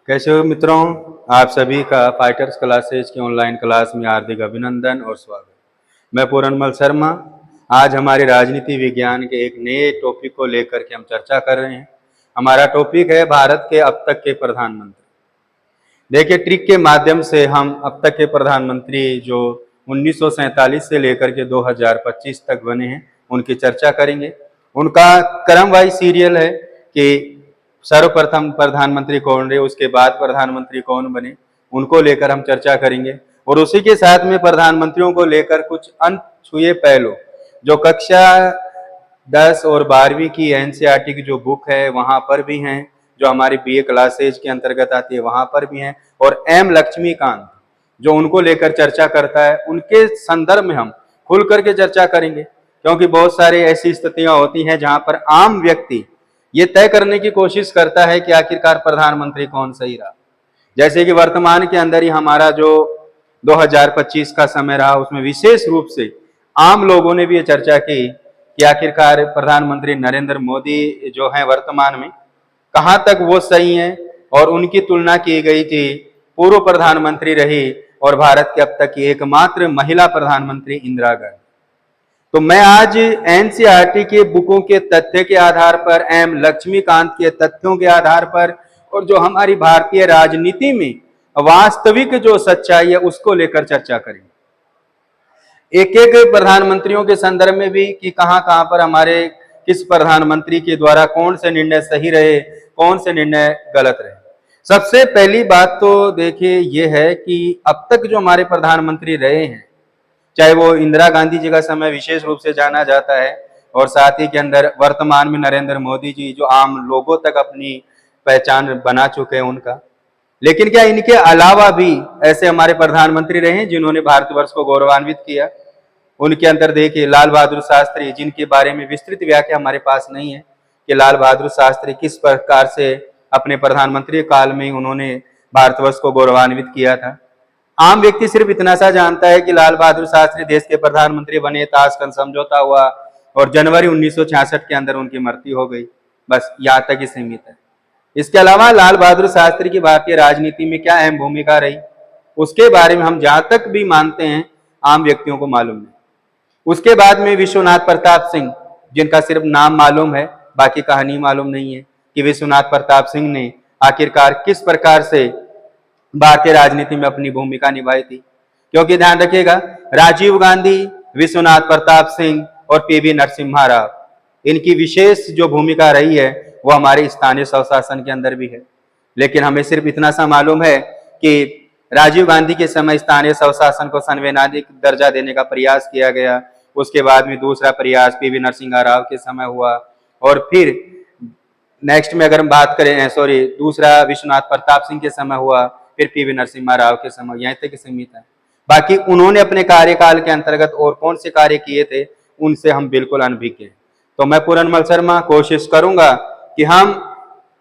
कैसे हो मित्रों। आप सभी का फाइटर्स क्लासेज की ऑनलाइन क्लास में हार्दिक अभिनंदन और स्वागत। मैं पूरनमल शर्मा। आज हमारे राजनीति विज्ञान के एक नए टॉपिक को लेकर के हम चर्चा कर रहे हैं। हमारा टॉपिक है भारत के अब तक के प्रधानमंत्री। देखिए, ट्रिक के माध्यम से हम अब तक के प्रधानमंत्री जो 1947 से लेकर के 2025 तक बने हैं उनकी चर्चा करेंगे। उनका क्रम वाइज सीरियल है कि सर्वप्रथम प्रधानमंत्री कौन रहे, उसके बाद प्रधानमंत्री कौन बने, उनको लेकर हम चर्चा करेंगे। और उसी के साथ में प्रधानमंत्रियों को लेकर कुछ अनछुए पहलू जो कक्षा 10 और 12वीं की एनसीईआरटी की जो बुक है वहां पर भी हैं, जो हमारी बीए क्लासेज के अंतर्गत आती है वहां पर भी हैं, और एम लक्ष्मीकांत जो उनको लेकर चर्चा करता है उनके संदर्भ में हम खुल करके चर्चा करेंगे। क्योंकि बहुत सारी ऐसी स्थितियां होती हैं जहां पर आम व्यक्ति ये तय करने की कोशिश करता है कि आखिरकार प्रधानमंत्री कौन सही रहा। जैसे कि वर्तमान के अंदर ही हमारा जो 2025 का समय रहा उसमें विशेष रूप से आम लोगों ने भी ये चर्चा की कि आखिरकार प्रधानमंत्री नरेंद्र मोदी जो हैं वर्तमान में कहां तक वो सही हैं, और उनकी तुलना की गई थी पूर्व प्रधानमंत्री रही और भारत के अब तक की एकमात्र महिला प्रधानमंत्री इंदिरा गांधी। तो मैं आज एनसीईआरटी के बुकों के तथ्य के आधार पर, एम लक्ष्मीकांत के तथ्यों के आधार पर, और जो हमारी भारतीय राजनीति में वास्तविक जो सच्चाई है उसको लेकर चर्चा करेंगे। एक एक प्रधानमंत्रियों के संदर्भ में भी कि कहां कहां पर हमारे किस प्रधानमंत्री के द्वारा कौन से निर्णय सही रहे, कौन से निर्णय गलत रहे। सबसे पहली बात तो देखिए ये है कि अब तक जो हमारे प्रधानमंत्री रहे हैं, चाहे वो इंदिरा गांधी जी का समय विशेष रूप से जाना जाता है, और साथ ही के अंदर वर्तमान में नरेंद्र मोदी जी जो आम लोगों तक अपनी पहचान बना चुके हैं उनका। लेकिन क्या इनके अलावा भी ऐसे हमारे प्रधानमंत्री रहे हैं जिन्होंने भारतवर्ष को गौरवान्वित किया? उनके अंदर देखिए लाल बहादुर शास्त्री, जिनके बारे में विस्तृत व्याख्या हमारे पास नहीं है कि लाल बहादुर शास्त्री किस प्रकार से अपने प्रधानमंत्री काल में उन्होंने भारतवर्ष को गौरवान्वित किया था। आम व्यक्ति सिर्फ इतना सा जानता है कि लाल बहादुर शास्त्री देश के प्रधानमंत्री बने, ताशकंद समझौता हुआ और जनवरी 1966 के अंदर उनकी मृत्यु हो गई। बस यहाँ तक ही सीमित है। इसके अलावा लाल बहादुर शास्त्री की भारतीय राजनीति में क्या अहम भूमिका रही उसके बारे में हम जहां तक भी मानते हैं आम व्यक्तियों को मालूम नहीं। उसके बाद में विश्वनाथ प्रताप सिंह, जिनका सिर्फ नाम मालूम है, बाकी कहानी मालूम नहीं है कि विश्वनाथ प्रताप सिंह ने आखिरकार किस प्रकार से भारतीय राजनीति में अपनी भूमिका निभाई थी। क्योंकि ध्यान रखिएगा, राजीव गांधी, विश्वनाथ प्रताप सिंह और पीवी नरसिम्हा राव, इनकी विशेष जो भूमिका रही है वो हमारे स्थानीय स्वशासन के अंदर भी है। लेकिन हमें सिर्फ इतना सा मालूम है कि राजीव गांधी के समय स्थानीय स्वशासन को संवैधानिक दर्जा देने का प्रयास किया गया। उसके बाद में दूसरा प्रयास पीवी नरसिम्हा राव के समय हुआ, और फिर नेक्स्ट में अगर हम बात करें दूसरा विश्वनाथ प्रताप सिंह के समय हुआ, फिर पीवी नरसिम्हा राव के समय, यहीं तक सीमित है। बाकी उन्होंने अपने कार्यकाल के अंतर्गत और कौन से कार्य किए थे उनसे हम बिल्कुल अनभिज्ञ हैं। तो मैं पूरनमल शर्मा कोशिश करूंगा कि हम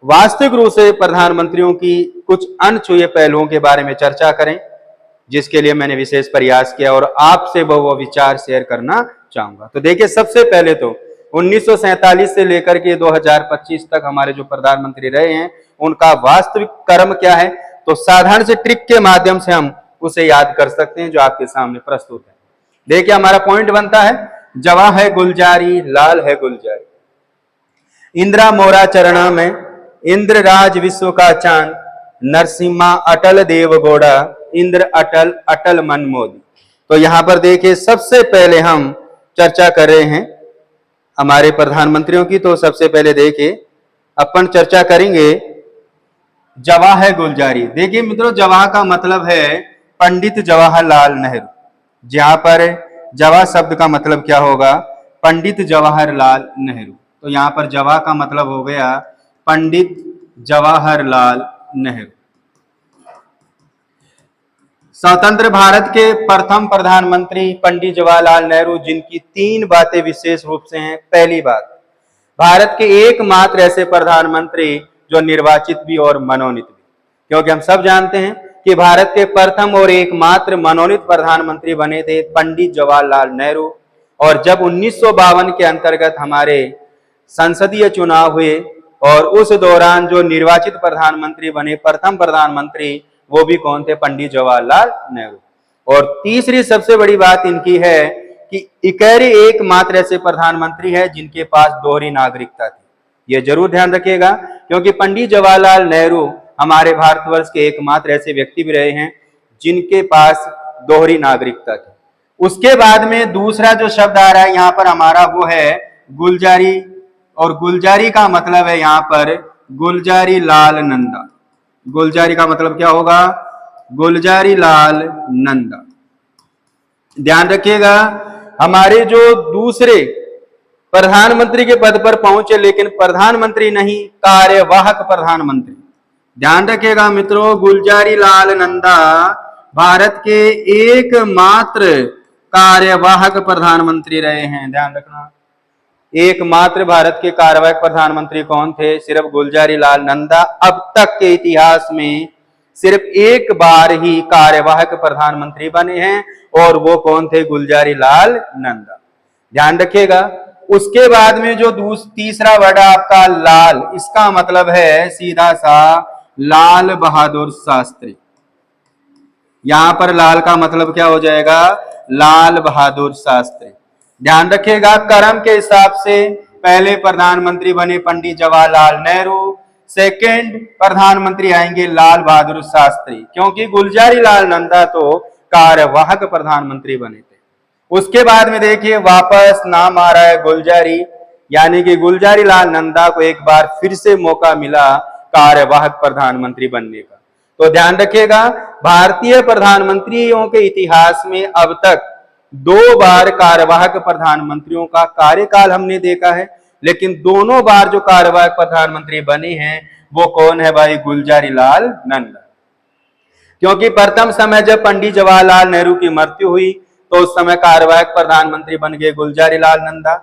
वास्तविक रूप से प्रधानमंत्रियों की कुछ अनछुए पहलुओं के बारे में चर्चा करें, जिसके लिए मैंने विशेष प्रयास किया और आपसे वो विचार शेयर करना चाहूंगा। तो देखिए, सबसे पहले तो 1947 से लेकर के 2025 तक हमारे जो प्रधानमंत्री रहे हैं उनका वास्तविक कर्म क्या है, तो साधारण से ट्रिक के माध्यम से हम उसे याद कर सकते हैं जो आपके सामने प्रस्तुत है। देखिए, हमारा पॉइंट बनता है, जवा है गुलजारी लाल है गुलजारी, इंदिरा मोरा चरणा में, इंद्र राज विश्व का चांद, नरसिम्हा अटल देव गौड़ा, इंद्र अटल अटल मन मोदी। तो यहां पर देखिए, सबसे पहले हम चर्चा कर रहे हैं हमारे प्रधानमंत्रियों की। तो सबसे पहले देखिए अपन चर्चा करेंगे जवाह है गुलजारी। देखिए मित्रों, जवाह का मतलब है पंडित जवाहरलाल नेहरू। जहां पर जवाह शब्द का मतलब क्या होगा, पंडित जवाहरलाल नेहरू। तो यहां पर जवाह का मतलब हो गया पंडित जवाहरलाल नेहरू। स्वतंत्र भारत के प्रथम प्रधानमंत्री पंडित जवाहरलाल नेहरू, जिनकी 3 बातें विशेष रूप से हैं। पहली बात, भारत के एकमात्र ऐसे प्रधानमंत्री जो निर्वाचित भी और मनोनीत भी। क्योंकि हम सब जानते हैं कि भारत के प्रथम और एकमात्र मनोनीत प्रधानमंत्री बने थे पंडित जवाहरलाल नेहरू। और जब 1952 के अंतर्गत हमारे संसदीय चुनाव हुए और उस दौरान जो निर्वाचित प्रधानमंत्री बने प्रथम प्रधानमंत्री वो भी कौन थे? पंडित जवाहरलाल नेहरू। और तीसरी सबसे बड़ी बात इनकी है कि इकहरी एकमात्र ऐसे प्रधानमंत्री है जिनके पास दोहरी नागरिकता थी। ये जरूर ध्यान रखिएगा, क्योंकि पंडित जवाहरलाल नेहरू हमारे भारतवर्ष के एकमात्र ऐसे व्यक्ति भी रहे हैं जिनके पास दोहरी नागरिकता थी। उसके बाद में दूसरा जो शब्द आ रहा है यहाँ पर हमारा वो है गुलजारी, और गुलजारी का मतलब है यहाँ पर गुलजारी लाल नंदा। गुलजारी का मतलब क्या होगा? गुलजारी लाल नंदा। ध्यान रखिएगा, हमारे जो दूसरे प्रधानमंत्री के पद पर पहुंचे लेकिन प्रधानमंत्री नहीं, कार्यवाहक प्रधानमंत्री। ध्यान रखिएगा मित्रों, गुलजारी लाल नंदा भारत के एकमात्र कार्यवाहक प्रधानमंत्री रहे हैं। ध्यान रखना, एकमात्र भारत के कार्यवाहक प्रधानमंत्री कौन थे? सिर्फ गुलजारी लाल नंदा। अब तक के इतिहास में सिर्फ एक बार ही कार्यवाहक प्रधानमंत्री बने हैं और वो कौन थे? गुलजारी लाल नंदा। ध्यान रखिएगा। उसके बाद में जो तीसरा वर्ड आपका लाल, इसका मतलब है सीधा सा लाल बहादुर शास्त्री। यहां पर लाल का मतलब क्या हो जाएगा? लाल बहादुर शास्त्री। ध्यान रखिएगा, क्रम के हिसाब से पहले प्रधानमंत्री बने पंडित जवाहरलाल नेहरू, सेकंड प्रधानमंत्री आएंगे लाल बहादुर शास्त्री, क्योंकि गुलजारी लाल नंदा तो कार्यवाहक प्रधानमंत्री बने थे। उसके बाद में देखिए वापस नाम आ रहा है गुलजारी, यानी कि गुलजारी लाल नंदा को एक बार फिर से मौका मिला कार्यवाहक प्रधानमंत्री बनने का। तो ध्यान रखिएगा, भारतीय प्रधानमंत्रियों के इतिहास में अब तक 2 बार कार्यवाहक प्रधानमंत्रियों का कार्यकाल हमने देखा है, लेकिन दोनों बार जो कार्यवाहक प्रधानमंत्री बने हैं वो कौन है भाई? गुलजारी लाल नंदा। क्योंकि प्रथम समय जब पंडित जवाहरलाल नेहरू की मृत्यु हुई तो उस समय कार्यवाहक प्रधानमंत्री बन गए गुलजारी लाल नंदा।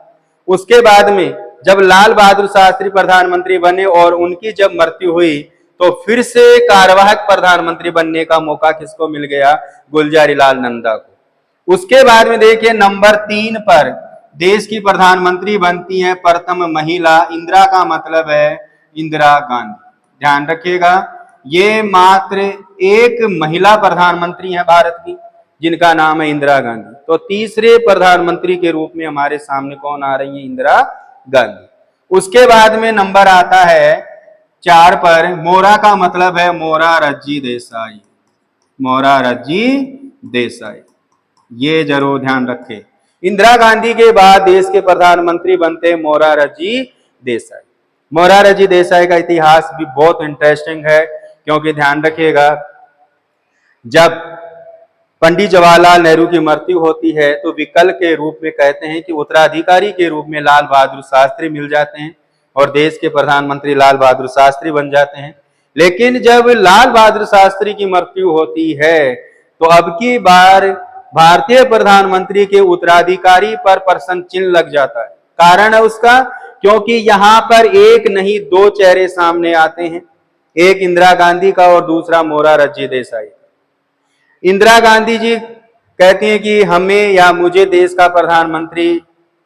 उसके बाद में जब लाल बहादुर शास्त्री प्रधानमंत्री बने और उनकी जब मृत्यु हुई तो फिर से कार्यवाहक प्रधानमंत्री बनने का मौका किसको मिल गया? गुलजारी लाल नंदा को। उसके बाद में देखिए नंबर 3 पर देश की प्रधानमंत्री बनती है प्रथम महिला, इंदिरा का मतलब है इंदिरा गांधी। ध्यान रखिएगा, ये मात्र एक महिला प्रधानमंत्री है भारत की जिनका नाम है इंदिरा गांधी। तो तीसरे प्रधानमंत्री के रूप में हमारे सामने कौन आ रही है? इंदिरा गांधी। उसके बाद में नंबर आता है 4 पर, मोरा का मतलब है मोरारजी देसाई। मोरारजी देसाई, ये जरूर ध्यान रखें। इंदिरा गांधी के बाद देश के प्रधानमंत्री बनते मोरारजी देसाई। मोरारजी देसाई का इतिहास भी बहुत इंटरेस्टिंग है, क्योंकि ध्यान रखिएगा जब पंडित जवाहरलाल नेहरू की मृत्यु होती है तो विकल्प के रूप में कहते हैं कि उत्तराधिकारी के रूप में लाल बहादुर शास्त्री मिल जाते हैं और देश के प्रधानमंत्री लाल बहादुर शास्त्री बन जाते हैं। लेकिन जब लाल बहादुर शास्त्री की मृत्यु होती है तो अब की बार भारतीय प्रधानमंत्री के उत्तराधिकारी पर प्रश्न चिन्ह लग जाता है। कारण है उसका, क्योंकि यहां पर एक नहीं 2 चेहरे सामने आते हैं, एक इंदिरा गांधी का और दूसरा मोरारजी देसाई। इंदिरा गांधी जी कहती हैं कि हमें या मुझे देश का प्रधानमंत्री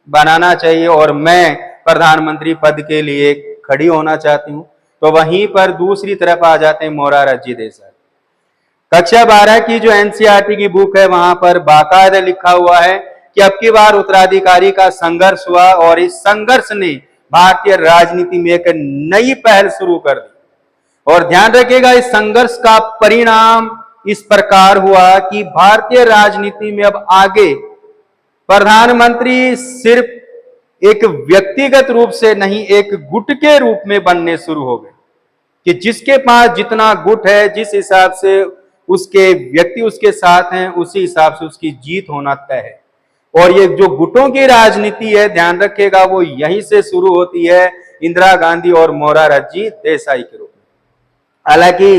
बनाना चाहिए और मैं प्रधानमंत्री पद के लिए खड़ी होना चाहती हूं। तो वहीं पर दूसरी तरफ आ जाते हैं मोरारजी देसाई। कक्षा 12 की जो एनसीईआरटी की बुक है वहां पर बाकायदा लिखा हुआ है कि अब की बार उत्तराधिकारी का संघर्ष हुआ और इस संघर्ष ने भारतीय राजनीति में एक नई पहल शुरू कर दी। और ध्यान रखिएगा, इस संघर्ष का परिणाम इस प्रकार हुआ कि भारतीय राजनीति में अब आगे प्रधानमंत्री सिर्फ एक व्यक्तिगत रूप से नहीं, एक गुट के रूप में बनने शुरू हो गए कि जिसके पास जितना गुट है, जिस हिसाब से उसके व्यक्ति उसके साथ हैं, उसी हिसाब से उसकी जीत होना तय है। और ये जो गुटों की राजनीति है, ध्यान रखिएगा, वो यहीं से शुरू होती है इंदिरा गांधी और मोरारजी देसाई के रूप में। हालांकि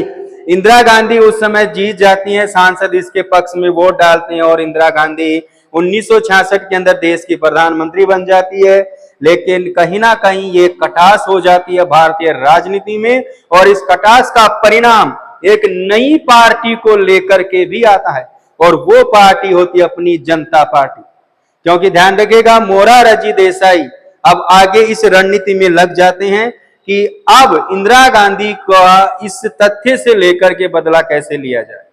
इंदिरा गांधी उस समय जीत जाती हैं, सांसद इसके पक्ष में वोट डालते हैं और इंदिरा गांधी 1966 के अंदर देश की प्रधानमंत्री बन जाती है। लेकिन कहीं ना कहीं ये कटास हो जाती है भारतीय राजनीति में और इस कटास का परिणाम एक नई पार्टी को लेकर के भी आता है और वो पार्टी होती है अपनी जनता पार्टी। क्योंकि ध्यान रखिएगा, मोरारजी देसाई अब आगे इस रणनीति में लग जाते हैं कि अब इंदिरा गांधी का इस तथ्य से लेकर के बदला कैसे लिया जाए,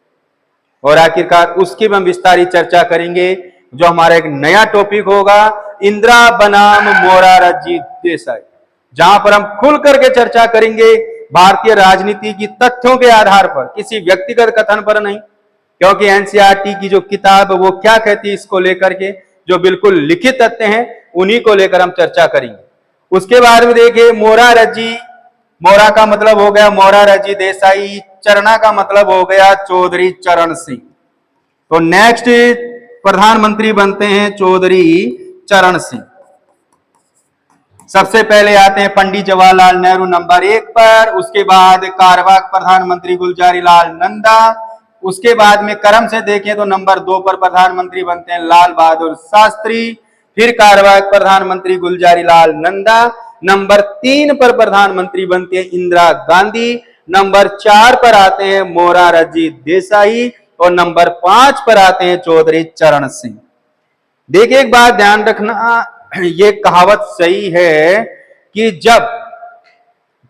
और आखिरकार उसकी भी हम विस्तारित चर्चा करेंगे। जो हमारा एक नया टॉपिक होगा, इंदिरा बनाम मोरारजी देसाई, जहां पर हम खुल करके चर्चा करेंगे भारतीय राजनीति की तथ्यों के आधार पर, किसी व्यक्तिगत कथन पर नहीं, क्योंकि एनसीईआरटी की जो किताब वो क्या कहती है इसको लेकर के, जो बिल्कुल लिखित तथ्य हैं उन्हीं को लेकर हम चर्चा करेंगे। उसके बाद में देखिए मोरारजी, मोरा का मतलब हो गया मोरारजी देसाई, चरणा का मतलब हो गया चौधरी चरण सिंह। तो नेक्स्ट प्रधानमंत्री बनते हैं चौधरी चरण सिंह। सबसे पहले आते हैं पंडित जवाहरलाल नेहरू नंबर 1 पर, उसके बाद कार्यवाहक प्रधानमंत्री गुलजारी लाल नंदा, उसके बाद में क्रम से देखें तो नंबर 2 पर प्रधानमंत्री बनते हैं लाल बहादुर शास्त्री, फिर कार्यवाहक प्रधानमंत्री गुलजारी लाल नंदा, नंबर 3 पर प्रधानमंत्री बनते हैं इंदिरा गांधी, नंबर 4 पर आते हैं मोरारजी देसाई, और नंबर 5 पर आते हैं चौधरी चरण सिंह। देखिए एक बात ध्यान रखना, ये कहावत सही है कि जब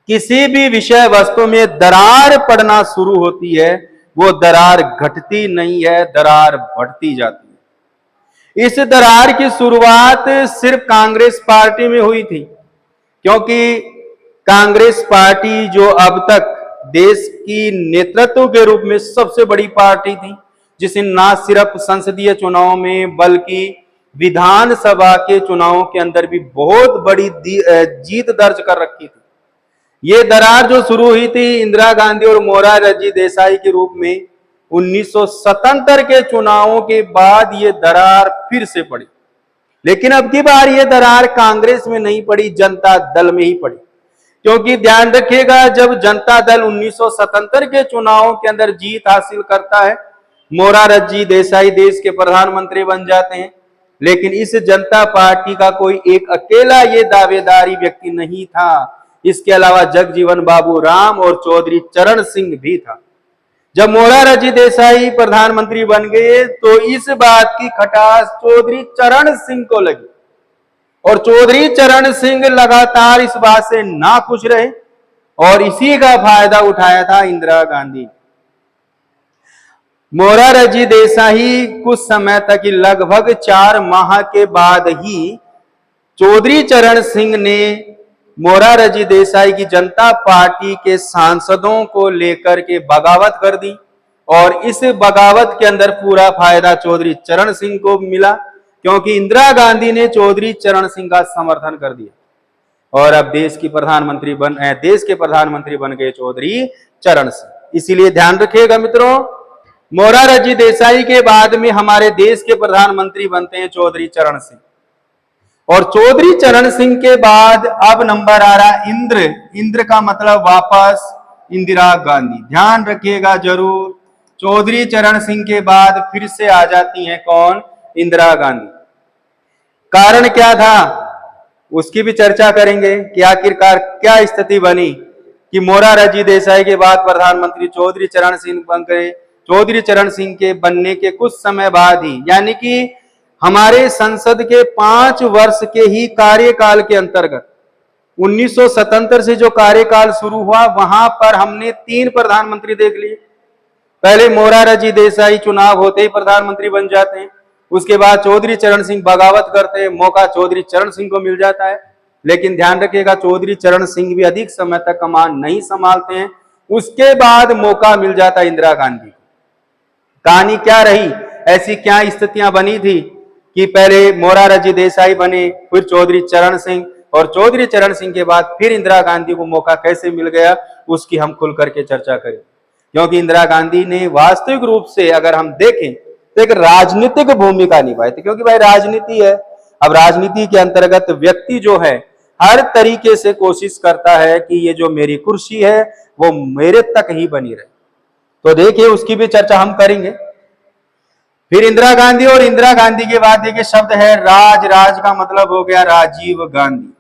किसी भी विषय वस्तु में दरार पड़ना शुरू होती है, वो दरार घटती नहीं है, दरार बढ़ती जाती है। इस दरार की शुरुआत सिर्फ कांग्रेस पार्टी में हुई थी, क्योंकि कांग्रेस पार्टी जो अब तक देश की नेतृत्व के रूप में सबसे बड़ी पार्टी थी, जिसने ना सिर्फ संसदीय चुनाव में बल्कि विधानसभा के चुनावों के अंदर भी बहुत बड़ी जीत दर्ज कर रखी थी। ये दरार जो शुरू हुई थी इंदिरा गांधी और मोरारजी देसाई के रूप में 1977 के चुनावों के बाद, ये दरार फिर से पड़ी। लेकिन अब की बार ये दरार कांग्रेस में नहीं पड़ी, जनता दल में ही पड़ी। क्योंकि ध्यान रखिएगा, जब जनता दल 1977 के चुनावों के अंदर जीत हासिल करता है, मोरारजी देसाई देश के प्रधानमंत्री बन जाते हैं। लेकिन इस जनता पार्टी का कोई एक अकेला ये दावेदारी व्यक्ति नहीं था, इसके अलावा जगजीवन बाबू राम और चौधरी चरण सिंह भी था। जब मोरारजी देसाई प्रधानमंत्री बन गए तो इस बात की खटास चौधरी चरण सिंह को लगी, और चौधरी चरण सिंह लगातार इस बात से नाखुश रहे, और इसी का फायदा उठाया था इंदिरा गांधी। मोरारजी देसाई कुछ समय तक, लगभग 4 माह के बाद ही चौधरी चरण सिंह ने मोरारजी देसाई की जनता पार्टी के सांसदों को लेकर के बगावत कर दी, और इस बगावत के अंदर पूरा फायदा चौधरी चरण सिंह को मिला, क्योंकि इंदिरा गांधी ने चौधरी चरण सिंह का समर्थन कर दिया, और अब देश के प्रधानमंत्री बन गए चौधरी चरण सिंह। इसीलिए ध्यान रखिएगा मित्रों, मोरारजी देसाई के बाद में हमारे देश के प्रधानमंत्री बनते हैं चौधरी चरण सिंह, और चौधरी चरण सिंह के बाद अब नंबर आ रहा इंद्र। इंद्र का मतलब वापस इंदिरा गांधी। ध्यान रखिएगा जरूर, चौधरी चरण सिंह के बाद फिर से आ जाती हैं कौन? इंदिरा गांधी। कारण क्या था उसकी भी चर्चा करेंगे कि आखिरकार क्या स्थिति बनी कि मोरारजी देसाई के बाद प्रधानमंत्री चौधरी चरण सिंह बन गए। चौधरी चरण सिंह के बनने के कुछ समय बाद ही, यानी कि हमारे संसद के 5 वर्ष के ही कार्यकाल के अंतर्गत 1977 से जो कार्यकाल शुरू हुआ, वहां पर हमने 3 प्रधानमंत्री देख लिए। पहले मोरारजी देसाई चुनाव होते ही प्रधानमंत्री बन जाते हैं, उसके बाद चौधरी चरण सिंह बगावत करते हैं, मौका चौधरी चरण सिंह को मिल जाता है। लेकिन ध्यान रखिएगा, चौधरी चरण सिंह भी अधिक समय तक कमान नहीं संभालते हैं, उसके बाद मौका मिल जाता है इंदिरा गांधी। कहानी क्या रही, ऐसी क्या स्थितियां बनी थी कि पहले मोरारजी देसाई बने, फिर चौधरी चरण सिंह, और चौधरी चरण सिंह के बाद फिर इंदिरा गांधी को मौका कैसे मिल गया, उसकी हम खुल करके चर्चा करें। क्योंकि इंदिरा गांधी ने वास्तविक रूप से अगर हम देखें तो एक राजनीतिक भूमिका निभाई थी, क्योंकि भाई राजनीति है। अब राजनीति के अंतर्गत व्यक्ति जो है हर तरीके से कोशिश करता है कि ये जो मेरी कुर्सी है वो मेरे तक ही बनी रहे। तो देखिए उसकी भी चर्चा हम करेंगे। फिर इंदिरा गांधी, और इंदिरा गांधी के बाद देखिए शब्द है राज। राज का मतलब हो गया राजीव गांधी।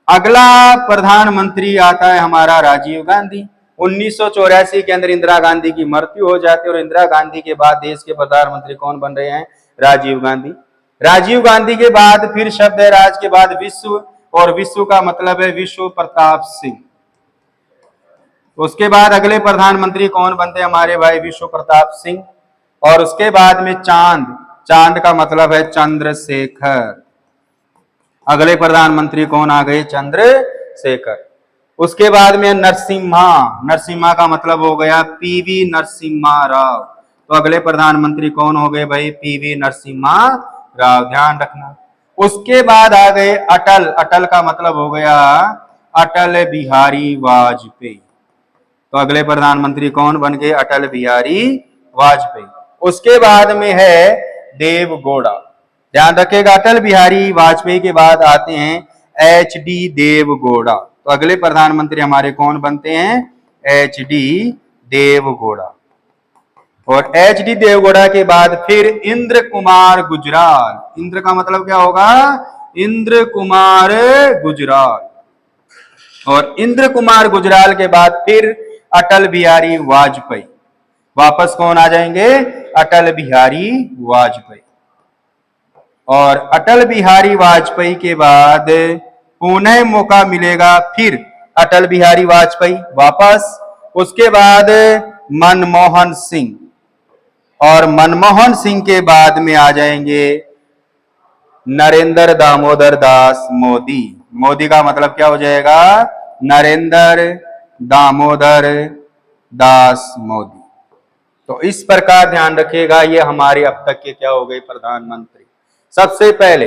अगला प्रधानमंत्री आता है हमारा राजीव गांधी। 1984 के अंदर इंदिरा गांधी की मृत्यु हो जाती है, और इंदिरा गांधी के बाद देश के प्रधानमंत्री कौन बन रहे हैं? राजीव गांधी। राजीव गांधी के बाद फिर शब्द है राज के बाद विश्व, और विश्व का मतलब है विश्व प्रताप सिंह। उसके बाद अगले प्रधानमंत्री कौन बनते हैं? हमारे भाई विश्व प्रताप सिंह। और उसके बाद में चांद, चांद का मतलब है चंद्रशेखर। अगले प्रधानमंत्री कौन आ गए? चंद्रशेखर। उसके बाद में नरसिम्हा, नरसिम्हा का मतलब हो गया पीवी नरसिम्हा राव। तो अगले प्रधानमंत्री कौन हो गए भाई? पीवी नरसिम्हा राव, ध्यान रखना। उसके बाद आ गए अटल, अटल का मतलब हो गया अटल बिहारी वाजपेयी। तो अगले प्रधानमंत्री कौन बन गए? अटल बिहारी वाजपेयी। उसके बाद में है देवगौड़ा, ध्यान रखिएगा। अटल बिहारी वाजपेयी के बाद आते हैं HD देवगौड़ा। तो अगले प्रधानमंत्री हमारे कौन बनते हैं? HD देवगौड़ा। और HD देवगौड़ा के बाद फिर इंद्र कुमार गुजराल। इंद्र का मतलब क्या होगा? इंद्र कुमार गुजराल। और इंद्र कुमार गुजराल के बाद फिर अटल बिहारी वाजपेयी। वापस कौन आ जाएंगे? अटल बिहारी वाजपेयी। और अटल बिहारी वाजपेयी के बाद पुनः मौका मिलेगा फिर अटल बिहारी वाजपेयी वापस। उसके बाद मनमोहन सिंह, और मनमोहन सिंह के बाद में आ जाएंगे नरेंद्र दामोदर दास मोदी। मोदी का मतलब क्या हो जाएगा? नरेंद्र दामोदर दास मोदी। तो इस प्रकार ध्यान रखिएगा, ये हमारे अब तक के क्या हो गए? प्रधानमंत्री। सबसे पहले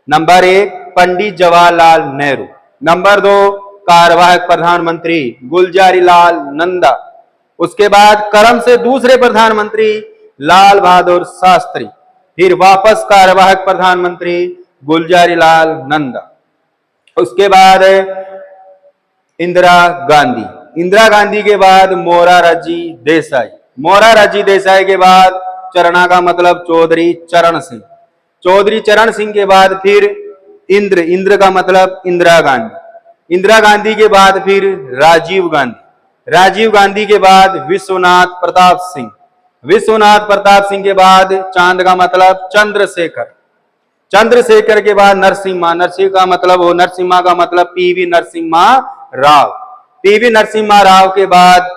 नंबर 1 पंडित जवाहरलाल नेहरू, नंबर 2 कार्यवाहक प्रधानमंत्री गुलजारीलाल नंदा। उसके बाद क्रम से दूसरे प्रधानमंत्री लाल बहादुर शास्त्री, फिर वापस कार्यवाहक प्रधानमंत्री गुलजारीलाल नंदा। उसके बाद इंदिरा गांधी, इंदिरा गांधी के बाद मोरारजी देसाई, मोरारजी देसाई के बाद चरणा का मतलब चौधरी चरण सिंह, चौधरी चरण सिंह के बाद फिर इंद्र, इंद्र का मतलब इंदिरा गांधी, इंदिरा गांधी के बाद फिर राजीव गांधी, राजीव गांधी के बाद विश्वनाथ प्रताप सिंह, विश्वनाथ प्रताप सिंह के बाद चांद का मतलब चंद्रशेखर, चंद्रशेखर के बाद नरसिम्हा, नरसिम्हा का मतलब पीवी नरसिम्हा राव, पीवी नरसिम्हा राव के बाद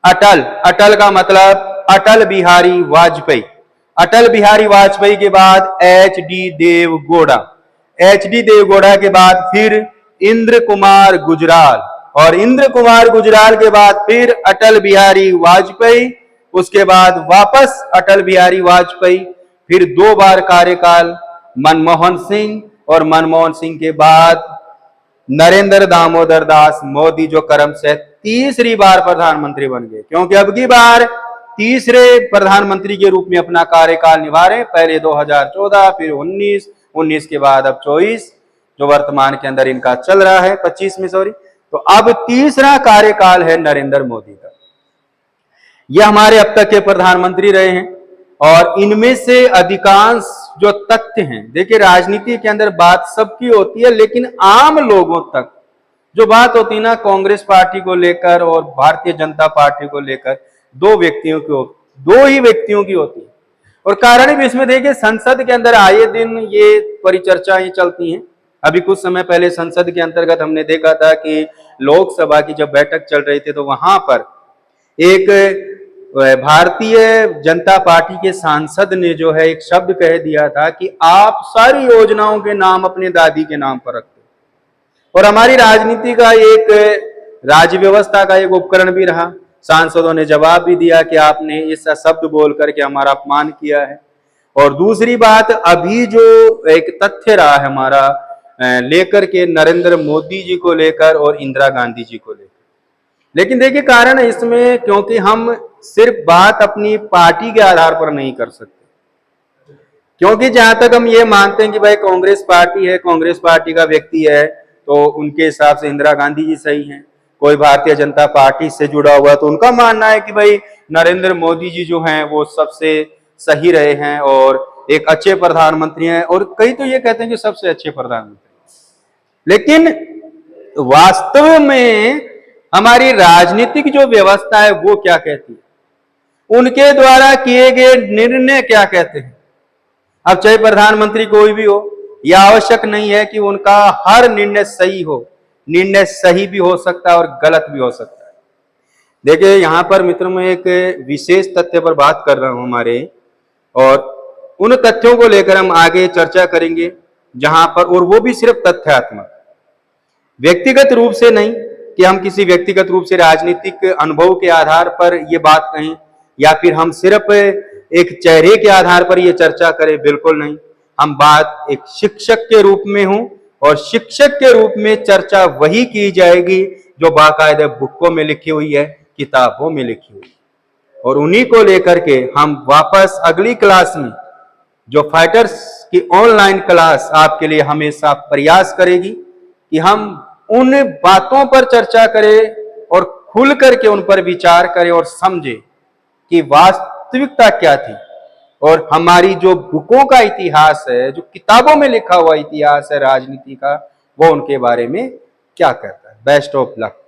अटल, अटल का मतलब अटल बिहारी वाजपेयी, अटल बिहारी वाजपेयी के बाद HD देवगौड़ा, HD देवगौड़ा के बाद फिर इंद्र कुमार गुजराल, और इंद्र कुमार गुजराल के बाद फिर अटल बिहारी वाजपेयी, उसके बाद वापस अटल बिहारी वाजपेयी, फिर 2 बार कार्यकाल मनमोहन सिंह, और मनमोहन सिंह के बाद नरेंद्र दामोदर दास मोदी, जो क्रम से तीसरी बार प्रधानमंत्री बन गए, क्योंकि अब की बार तीसरे प्रधानमंत्री के रूप में अपना कार्यकाल निभा रहे। पहले 2014, फिर 19 के बाद अब 24, जो वर्तमान के अंदर इनका चल रहा है 25 में, सॉरी। तो अब तीसरा कार्यकाल है नरेंद्र मोदी का। ये हमारे अब तक के प्रधानमंत्री रहे हैं। और इनमें से अधिकांश जो तथ्य हैं, देखिए राजनीति के अंदर बात सबकी होती है, लेकिन आम लोगों तक जो बात होती है ना, कांग्रेस पार्टी को लेकर और भारतीय जनता पार्टी को लेकर, दो ही व्यक्तियों की होती है। और कारण भी इसमें देखिए, संसद के अंदर आए दिन ये परिचर्चाएं चलती हैं। अभी कुछ समय पहले संसद के अंतर्गत हमने देखा था कि लोकसभा की जब बैठक चल रही थी, तो वहां पर एक भारतीय जनता पार्टी के सांसद ने जो है एक शब्द कह दिया था कि आप सारी योजनाओं के नाम अपने दादी के नाम पर रखते। और हमारी राजनीति का एक, राज्य व्यवस्था का एक उपकरण भी रहा। सांसदों ने जवाब भी दिया कि आपने ऐसा शब्द बोल करके हमारा अपमान किया है। और दूसरी बात, अभी जो एक तथ्य रहा है हमारा लेकर के नरेंद्र मोदी जी को लेकर और इंदिरा गांधी जी को लेकर, लेकिन देखिए कारण है इसमें, क्योंकि हम सिर्फ बात अपनी पार्टी के आधार पर नहीं कर सकते। क्योंकि जहां तक हम ये मानते हैं कि भाई कांग्रेस पार्टी है, कांग्रेस पार्टी का व्यक्ति है, तो उनके हिसाब से इंदिरा गांधी जी सही हैं। कोई भारतीय जनता पार्टी से जुड़ा हुआ तो उनका मानना है कि भाई नरेंद्र मोदी जी जो हैं वो सबसे सही रहे हैं और एक अच्छे प्रधानमंत्री हैं, और कई तो ये कहते हैं कि सबसे अच्छे प्रधानमंत्री। लेकिन वास्तव में हमारी राजनीतिक जो व्यवस्था है वो क्या कहती है, उनके द्वारा किए गए निर्णय क्या कहते हैं। अब चाहे प्रधानमंत्री कोई भी हो, यह आवश्यक नहीं है कि उनका हर निर्णय सही हो, निर्णय सही भी हो सकता है और गलत भी हो सकता है। देखिए यहाँ पर मित्रों में एक विशेष तथ्य पर बात कर रहा हूं हमारे, और उन तथ्यों को लेकर हम आगे चर्चा करेंगे, जहां पर, और वो भी सिर्फ तथ्यात्मक, व्यक्तिगत रूप से नहीं कि हम किसी व्यक्तिगत रूप से राजनीतिक अनुभव के आधार पर ये बात कहें, या फिर हम सिर्फ एक चेहरे के आधार पर ये चर्चा करें, बिल्कुल नहीं। हम बात एक शिक्षक के रूप में हूं, और शिक्षक के रूप में चर्चा वही की जाएगी जो बाकायदे बुकों में लिखी हुई है, किताबों में लिखी हुई है। और उन्हीं को लेकर के हम वापस अगली क्लास में, जो फाइटर्स की ऑनलाइन क्लास आपके लिए हमेशा प्रयास करेगी कि हम उन बातों पर चर्चा करें और खुल करके उन पर विचार करें और समझें कि वास्तविकता क्या थी, और हमारी जो बुकों का इतिहास है, जो किताबों में लिखा हुआ इतिहास है राजनीति का, वो उनके बारे में क्या कहता है। Best of luck.